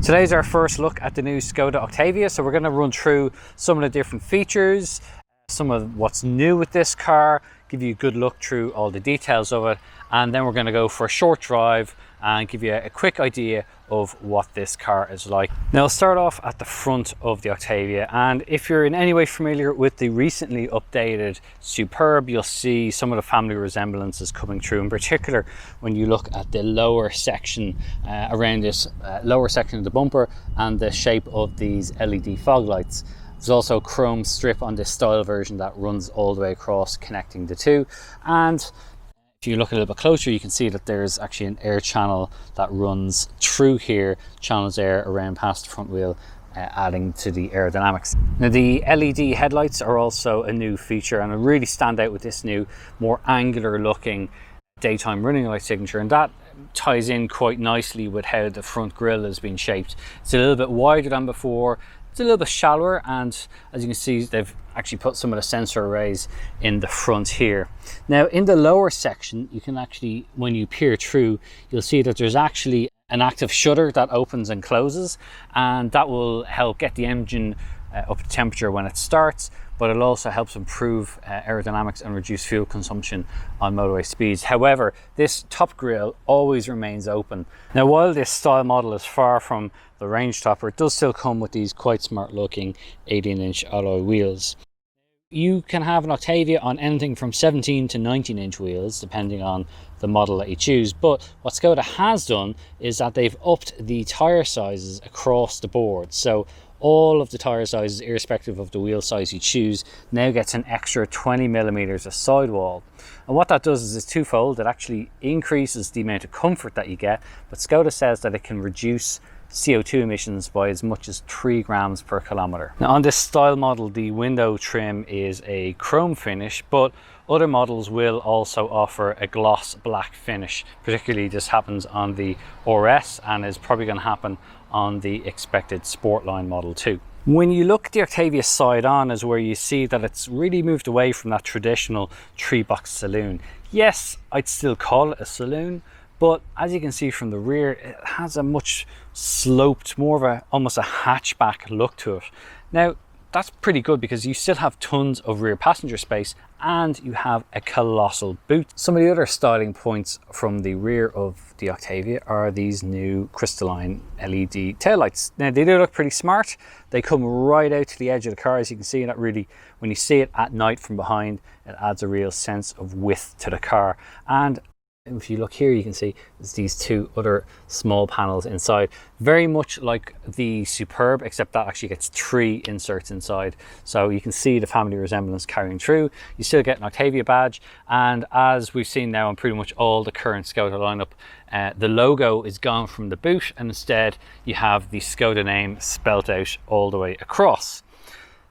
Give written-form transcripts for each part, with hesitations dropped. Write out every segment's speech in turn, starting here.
Today's our first look at the new Skoda Octavia, so we're going to run through some of the different features, some of what's new with this car, give you a good look through all the details of it, and then we're going to go for a short drive and give you a quick idea of what this car is like. Now I'll start off at the front of the Octavia, and if you're in any way familiar with the recently updated Superb, you'll see some of the family resemblances coming through, in particular when you look at the lower section around this lower section of the bumper and the shape of these LED fog lights. There's also a chrome strip on this style version that runs all the way across, connecting the two. And if you look a little bit closer, you can see that there's actually an air channel that runs through here, channels air around past the front wheel, adding to the aerodynamics. Now the LED headlights are also a new feature and really stand out with this new, more angular looking daytime running light signature, and that ties in quite nicely with how the front grille has been shaped. It's a little bit wider than before. It's a little bit shallower, and as you can see, they've actually put some of the sensor arrays in the front here. Now in the lower section, you can actually, when you peer through, you'll see that there's actually an active shutter that opens and closes, and that will help get the engine up to temperature when it starts, but it also helps improve aerodynamics and reduce fuel consumption on motorway speeds. However, this top grille always remains open. Now while this style model is far from the range topper, it does still come with these quite smart looking 18-inch alloy wheels. You can have an Octavia on anything from 17 to 19-inch wheels, depending on the model that you choose. But what Skoda has done is that they've upped the tyre sizes across the board. So all of the tyre sizes, irrespective of the wheel size you choose, now gets an extra 20mm of sidewall. And what that does is it's twofold. It actually increases the amount of comfort that you get, but Skoda says that it can reduce CO2 emissions by as much as 3 grams per kilometre. Now on this style model, the window trim is a chrome finish, but other models will also offer a gloss black finish. Particularly this happens on the RS and is probably going to happen on the expected Sportline model too. When you look at the Octavia side on is where you see that it's really moved away from that traditional 3-box saloon. Yes, I'd still call it a saloon, but as you can see from the rear, it has a much sloped, more of almost a hatchback look to it. Now that's pretty good because you still have tons of rear passenger space and you have a colossal boot. Some of the other styling points from the rear of the Octavia are these new crystalline LED taillights. Now they do look pretty smart. They come right out to the edge of the car, as you can see, and that really, when you see it at night from behind, it adds a real sense of width to the car. And if you look here, you can see there's these two other small panels inside, very much like the Superb, except that actually gets 3 inserts inside. So you can see the family resemblance carrying through. You still get an Octavia badge, and as we've seen now on pretty much all the current Skoda lineup, the logo is gone from the boot, and instead you have the Skoda name spelt out all the way across.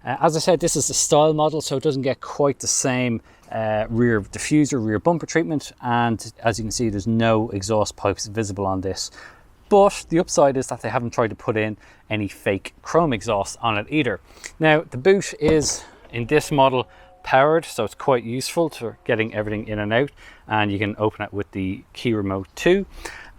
As I said, this is the style model, so it doesn't get quite the same rear diffuser, rear bumper treatment, and as you can see, there's no exhaust pipes visible on this. But the upside is that they haven't tried to put in any fake chrome exhaust on it either. Now the boot is, in this model, powered, so it's quite useful for getting everything in and out, and you can open it with the key remote too.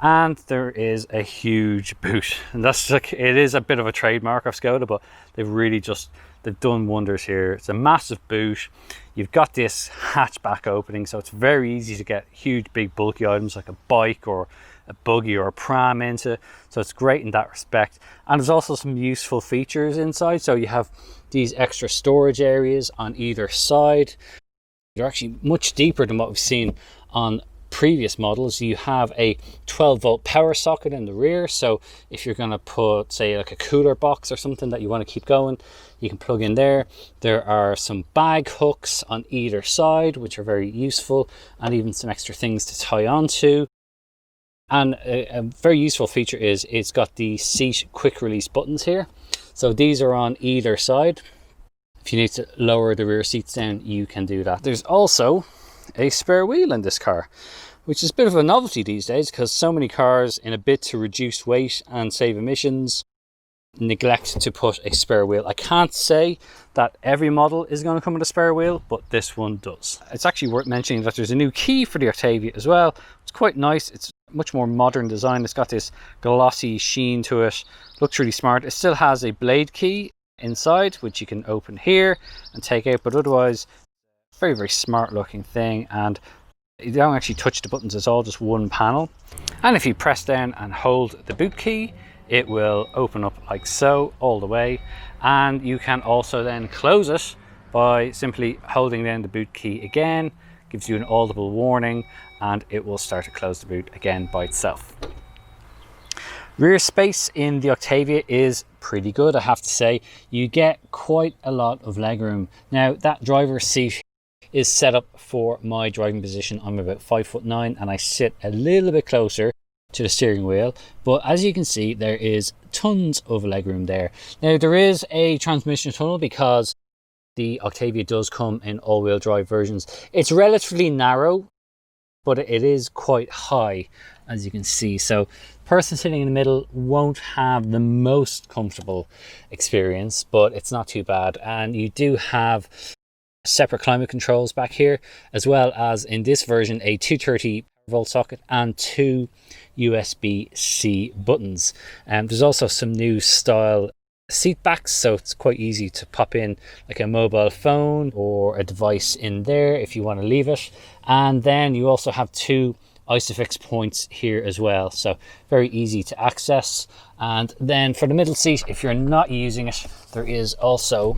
And there is a huge boot, and that's like, it is a bit of a trademark of Skoda, but they've done wonders here. It's a massive boot. You've got this hatchback opening, so it's very easy to get huge, big, bulky items like a bike or a buggy or a pram into. So it's great in that respect. And there's also some useful features inside. So you have these extra storage areas on either side. They're actually much deeper than what we've seen on previous models. You have a 12-volt power socket in the rear, so if you're going to put, say, like a cooler box or something that you want to keep going, you can plug in there. There are some bag hooks on either side, which are very useful, and even some extra things to tie onto. And a very useful feature is it's got the seat quick release buttons here, so these are on either side. If you need to lower the rear seats down, you can do that. There's also a spare wheel in this car, which is a bit of a novelty these days because so many cars, in a bid to reduce weight and save emissions, neglect to put a spare wheel. I can't say that every model is going to come with a spare wheel, but this one does. It's actually worth mentioning that there's a new key for the Octavia as well. It's quite nice. It's Much more modern design. It's got this glossy sheen to it. Looks really smart. It still has a blade key inside, which you can open here and take out, but otherwise very, very smart looking thing. And you don't actually touch the buttons, it's all just one panel. And if you press down and hold the boot key, it will open up like so all the way. And you can also then close it by simply holding down the boot key again. Gives you an audible warning, and it will start to close the boot again by itself. Rear space in the Octavia is pretty good, I have to say. You get quite a lot of legroom. Now, that driver's seat is set up for my driving position. I'm about 5'9" and I sit a little bit closer to the steering wheel, but as you can see, there is tons of legroom there. Now, there is a transmission tunnel because the Octavia does come in all-wheel drive versions. It's relatively narrow, but it is quite high, as you can see. So the person sitting in the middle won't have the most comfortable experience, but it's not too bad. And you do have separate climate controls back here, as well as in this version a 230 volt socket and 2 USB-C buttons. There's also some new style seat backs, so it's quite easy to pop in like a mobile phone or a device in there if you want to leave it. And then you also have 2 ISOFIX points here as well, so very easy to access. And then for the middle seat, if you're not using it, there is also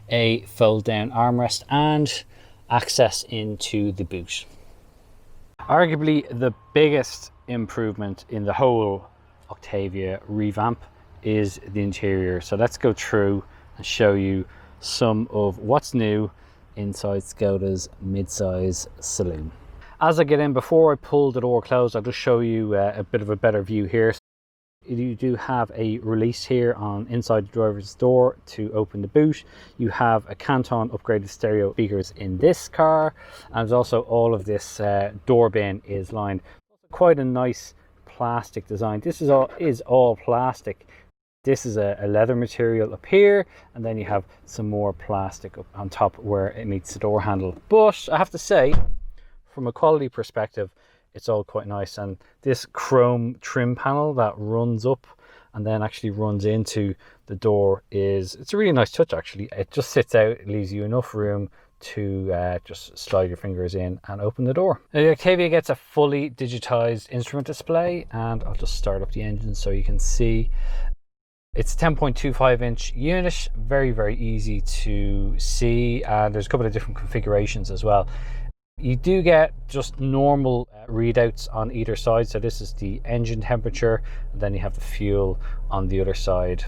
a fold down armrest and access into the boot. Arguably the biggest improvement in the whole Octavia revamp is the interior. So let's go through and show you some of what's new inside Skoda's midsize saloon. As I get in, before I pull the door closed, I'll just show you a bit of a better view here. You do have a release here on inside the driver's door to open the boot. You have a Canton upgraded stereo speakers in this car, and there's also all of this door bin is lined. Quite a nice plastic design. This is all plastic. This is a leather material up here, and then you have some more plastic up on top where it meets the door handle. But I have to say, from a quality perspective, it's all quite nice. And this chrome trim panel that runs up and then actually runs into the door it's a really nice touch actually. It just sits out, it leaves you enough room to just slide your fingers in and open the door. Now, the Octavia gets a fully digitized instrument display, and I'll just start up the engine so you can see. It's a 10.25 inch unit, very, very easy to see, and there's a couple of different configurations as well. You do get just normal readouts on either side. So this is the engine temperature, and then you have the fuel on the other side.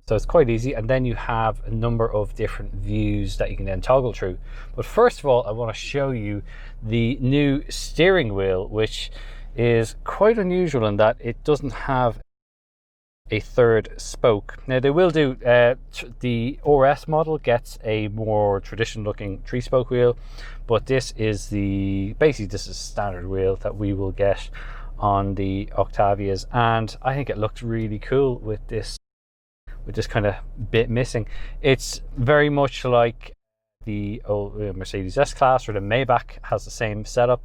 So it's quite easy. And then you have a number of different views that you can then toggle through. But first of all, I want to show you the new steering wheel, which is quite unusual in that it doesn't have a third spoke. Now they will do, the RS model gets a more traditional looking 3-spoke wheel, but this is basically this is standard wheel that we will get on the Octavias, and I think it looks really cool with this kind of bit missing. It's very much like the old Mercedes S-Class, or the Maybach has the same setup.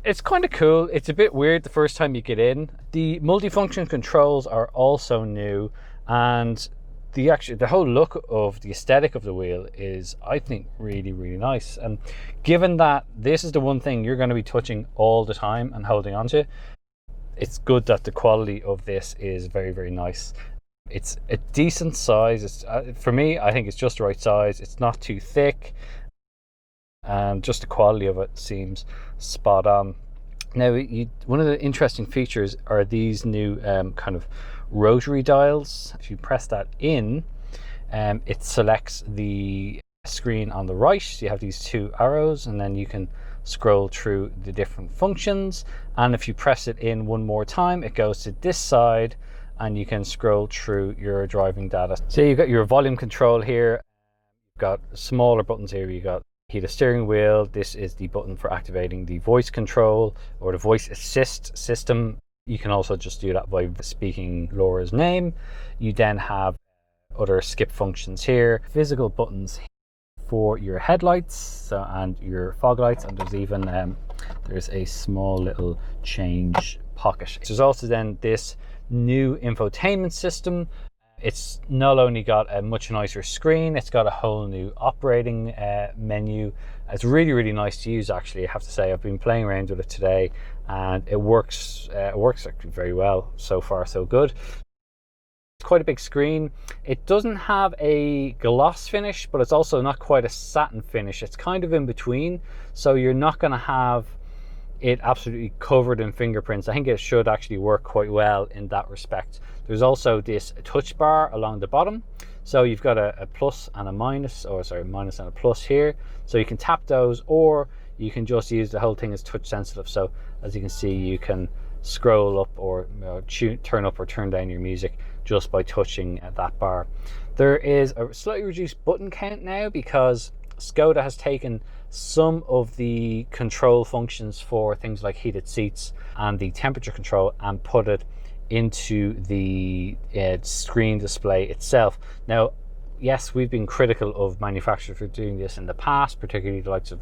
It's kind of cool. It's a bit weird the first time you get in. The multifunction controls are also new, and the whole look of the aesthetic of the wheel is, I think, really, really nice. And given that this is the one thing you're going to be touching all the time and holding onto, it's good that the quality of this is very, very nice. It's a decent size. It's for me, I think it's just the right size. It's not too thick, and just the quality of it seems spot on. Now, one of the interesting features are these new kind of rotary dials. If you press that in, it selects the screen on the right. So you have these 2 arrows, and then you can scroll through the different functions. And if you press it in one more time, it goes to this side, and you can scroll through your driving data. So you've got your volume control here. You've got smaller buttons here. You've got heated steering wheel. This is the button for activating the voice control or the voice assist system. You can also just do that by speaking Laura's name. You then have other skip functions here, physical buttons for your headlights and your fog lights, and there's even there's a small little change pocket. There's also then this new infotainment system. It's not only got a much nicer screen, it's got a whole new operating menu. It's really, really nice to use, actually. I have to say, I've been playing around with it today, and it works actually very well. So far, so good. It's quite a big screen. It doesn't have a gloss finish, but it's also not quite a satin finish. It's kind of in between, so you're not going to have it absolutely covered in fingerprints. I think it should actually work quite well in that respect. There's also this touch bar along the bottom, so you've got a plus and a minus, or sorry, minus and a plus here, so you can tap those, or you can just use the whole thing as touch sensitive. So as you can see, you can scroll up or turn up or turn down your music just by touching that bar. There is a slightly reduced button count now because Skoda has taken some of the control functions for things like heated seats and the temperature control and put it into the screen display itself. Now, yes, we've been critical of manufacturers for doing this in the past, particularly the likes of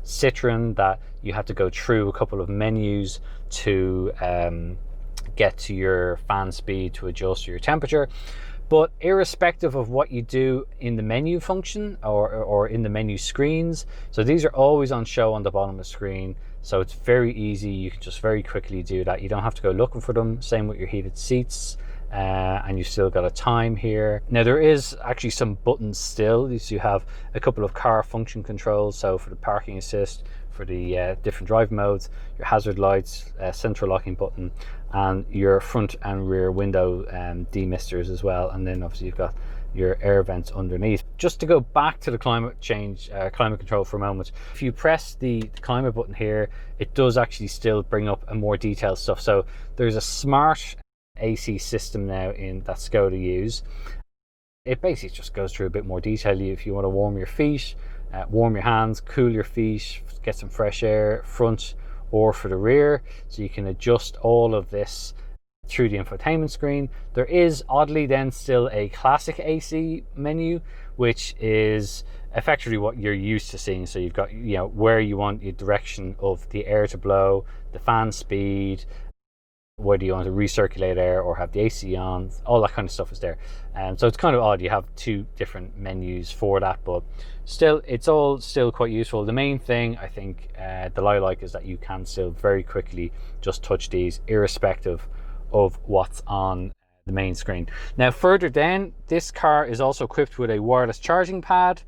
Citroen, that you have to go through a couple of menus to get to your fan speed to adjust your temperature. But irrespective of what you do in the menu function or in the menu screens, so these are always on show on the bottom of the screen. So it's very easy. You can just very quickly do that. You don't have to go looking for them. Same with your heated seats. And you've still got a time here. Now there is actually some buttons still. So you have a couple of car function controls. So for the parking assist, for the different drive modes, your hazard lights, central locking button, and your front and rear window demisters as well. And then obviously you've got your air vents underneath. Just to go back to the climate control for a moment, if you press the climate button here, it does actually still bring up a more detailed stuff. So there's a smart AC system now in that Skoda use. It basically just goes through a bit more detail. If you want to warm your feet, warm your hands, cool your feet, get some fresh air, front or for the rear, so you can adjust all of this through the infotainment screen. There is oddly then still a classic AC menu, which is effectively what you're used to seeing. So you've got, you know, where you want your direction of the air to blow, the fan speed, whether you want to recirculate air or have the AC on, all that kind of stuff is there. So it's kind of odd, you have two different menus for that, but still, it's all still quite useful. The main thing I think that I like is that you can still very quickly just touch these irrespective of what's on the main screen. Now further down, this car is also equipped with a wireless charging pad.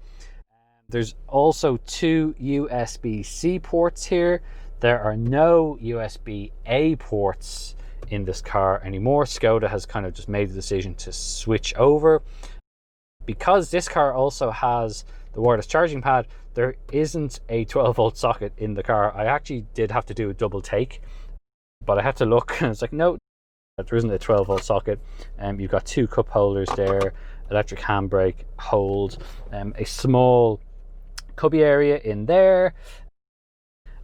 There's also two USB-C ports here. There are no USB-A ports in this car anymore. Skoda has kind of just made the decision to switch over. Because this car also has the wireless charging pad, there isn't a 12-volt socket in the car. I actually did have to do a double take, but I had to look and it's like, no, there isn't a 12-volt socket. You've got two cup holders there, electric handbrake hold, a small cubby area in there,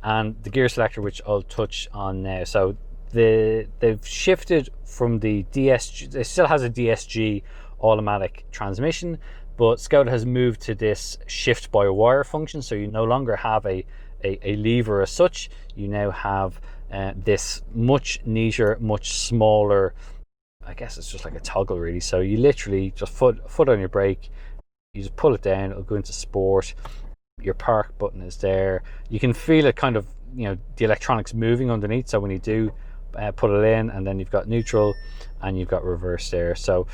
and the gear selector, which I'll touch on now. So they've shifted from the DSG, it still has a DSG automatic transmission, but Skoda has moved to this shift by wire function. So you no longer have a lever as such. You now have this much neater, much smaller, I guess it's just like a toggle really. So you literally just foot on your brake, you just pull it down, it'll go into sport. Your park button is there. You can feel it kind of, you know, the electronics moving underneath. So when you do put it in, and then you've got neutral and you've got reverse there. So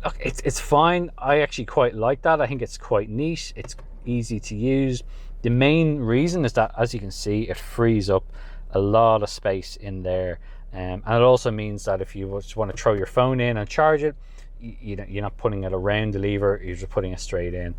look, it's fine. I actually quite like that. I think it's quite neat. It's easy to use. The main reason is that, as you can see, it frees up a lot of space in there. And it also means that if you just want to throw your phone in and charge it, you're not putting it around the lever, you're just putting it straight in.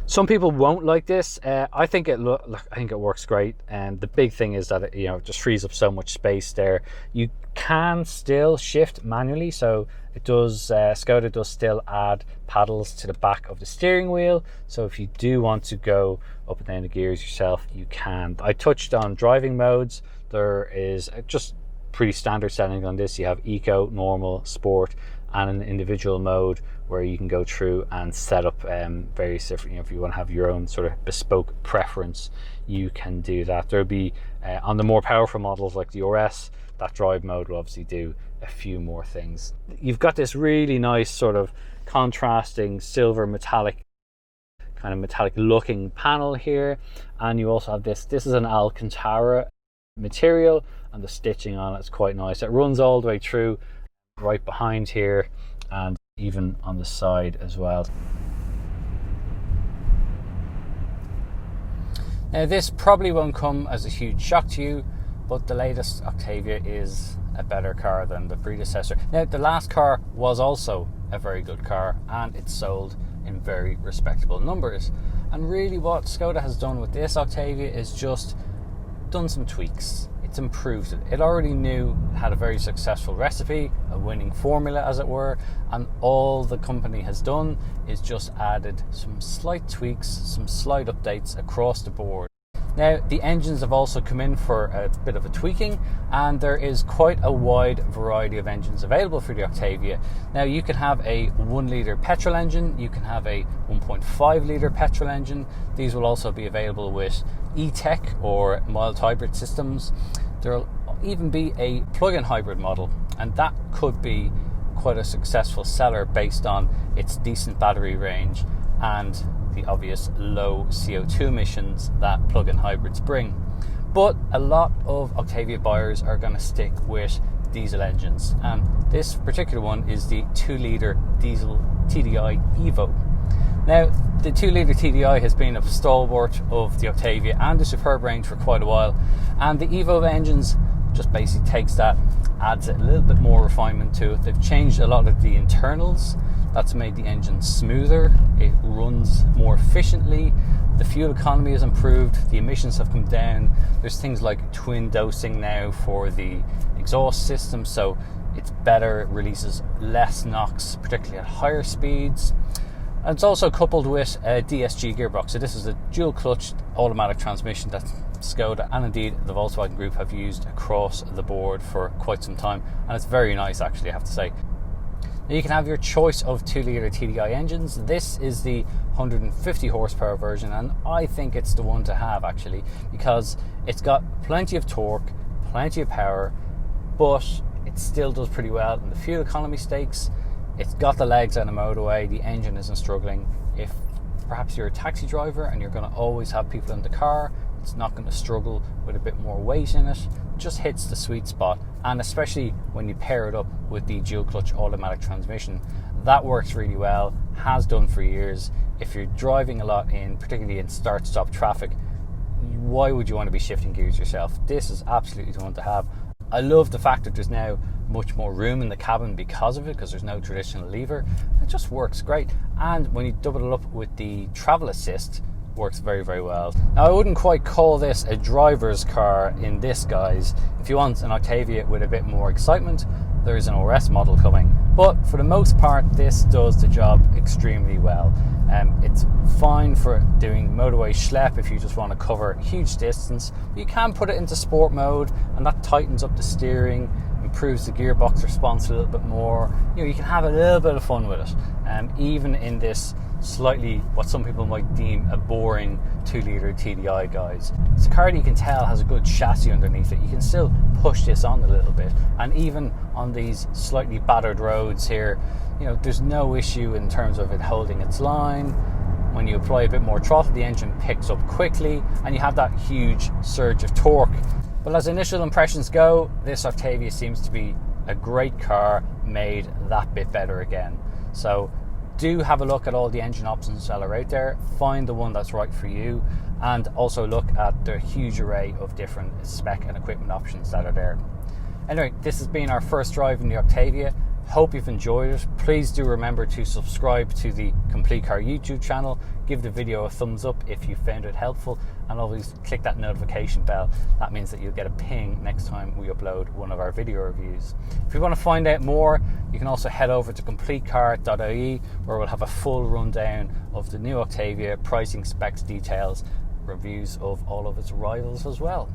Some people won't like this. I think it works great, and the big thing is that it just frees up so much space there. You can still shift manually, so it does. Skoda does still add paddles to the back of the steering wheel, so if you do want to go up and down the gears yourself, you can. I touched on driving modes. There is just pretty standard settings on this. You have eco, normal, sport, and an individual mode where you can go through and set up various different, if you want to have your own sort of bespoke preference, you can do that. There'll be on the more powerful models like the RS, that drive mode will obviously do a few more things. You've got this really nice sort of contrasting silver metallic, kind of metallic looking panel here, and you also have this is an Alcantara material, and the stitching on it is quite nice. It runs all the way through, right behind here, and even on the side as well. Now this probably won't come as a huge shock to you, but the latest Octavia is a better car than the predecessor. Now the last car was also a very good car, and it sold in very respectable numbers. And really what Skoda has done with this Octavia is just done some tweaks. It's improved it. It already knew it had a very successful recipe, a winning formula as it were, and all the company has done is just added some slight tweaks, some slight updates across the board. Now the engines have also come in for a bit of a tweaking, and there is quite a wide variety of engines available for the Octavia. Now you can have a 1 litre petrol engine, you can have a 1.5 litre petrol engine. These will also be available with e-tech or mild hybrid systems. There will even be a plug-in hybrid model, and that could be quite a successful seller based on its decent battery range and the obvious low CO2 emissions that plug-in hybrids bring. But a lot of Octavia buyers are going to stick with diesel engines, and this particular one is the 2 litre diesel TDI Evo. Now the 2 litre TDI has been a stalwart of the Octavia and the Superb range for quite a while, and the Evo engines just basically takes that, adds a little bit more refinement to it. They've changed a lot of the internals. That's made the engine smoother, it runs more efficiently, the fuel economy has improved, the emissions have come down. There's things like twin dosing now for the exhaust system, so it's better, it releases less NOx, particularly at higher speeds. And it's also coupled with a DSG gearbox. So this is a dual clutch automatic transmission that Skoda and indeed the Volkswagen Group have used across the board for quite some time, and it's very nice actually, I have to say. Now you can have your choice of 2 litre TDI engines. This is the 150 horsepower version, and I think it's the one to have actually, because it's got plenty of torque, plenty of power, but it still does pretty well in the fuel economy stakes. It's got the legs on the motorway, the engine isn't struggling. If perhaps you're a taxi driver and you're going to always have people in the car, it's not going to struggle with a bit more weight in it. It just hits the sweet spot, and especially when you pair it up with the dual clutch automatic transmission, that works really well, has done for years. If you're driving a lot particularly in start-stop traffic, why would you want to be shifting gears yourself? This is absolutely the one to have. I love the fact that there's now much more room in the cabin because of it, because there's no traditional lever. It just works great, and when you double it up with the travel assist, works very, very well. Now I wouldn't quite call this a driver's car in this guise. If you want an Octavia with a bit more excitement, there is an RS model coming, but for the most part this does the job extremely well. It's fine for doing motorway schlep if you just want to cover huge distance. You can put it into sport mode, and that tightens up the steering, improves the gearbox response a little bit more. You can have a little bit of fun with it, even in this slightly, what some people might deem a boring 2 litre TDI guys. It's a car that you can tell has a good chassis underneath it. You can still push this on a little bit, and even on these slightly battered roads here, there's no issue in terms of it holding its line. When you apply a bit more throttle, the engine picks up quickly, and you have that huge surge of torque. But as initial impressions go, this Octavia seems to be a great car made that bit better again. So do have a look at all the engine options that are out there, find the one that's right for you, and also look at the huge array of different spec and equipment options that are there. Anyway, this has been our first drive in the Octavia. Hope you've enjoyed it. Please do remember to subscribe to the Complete Car YouTube channel, give the video a thumbs up if you found it helpful, and always click that notification bell. That means that you'll get a ping next time we upload one of our video reviews. If you want to find out more, you can also head over to CompleteCar.ie, where we'll have a full rundown of the new Octavia, pricing, specs, details, reviews of all of its rivals as well.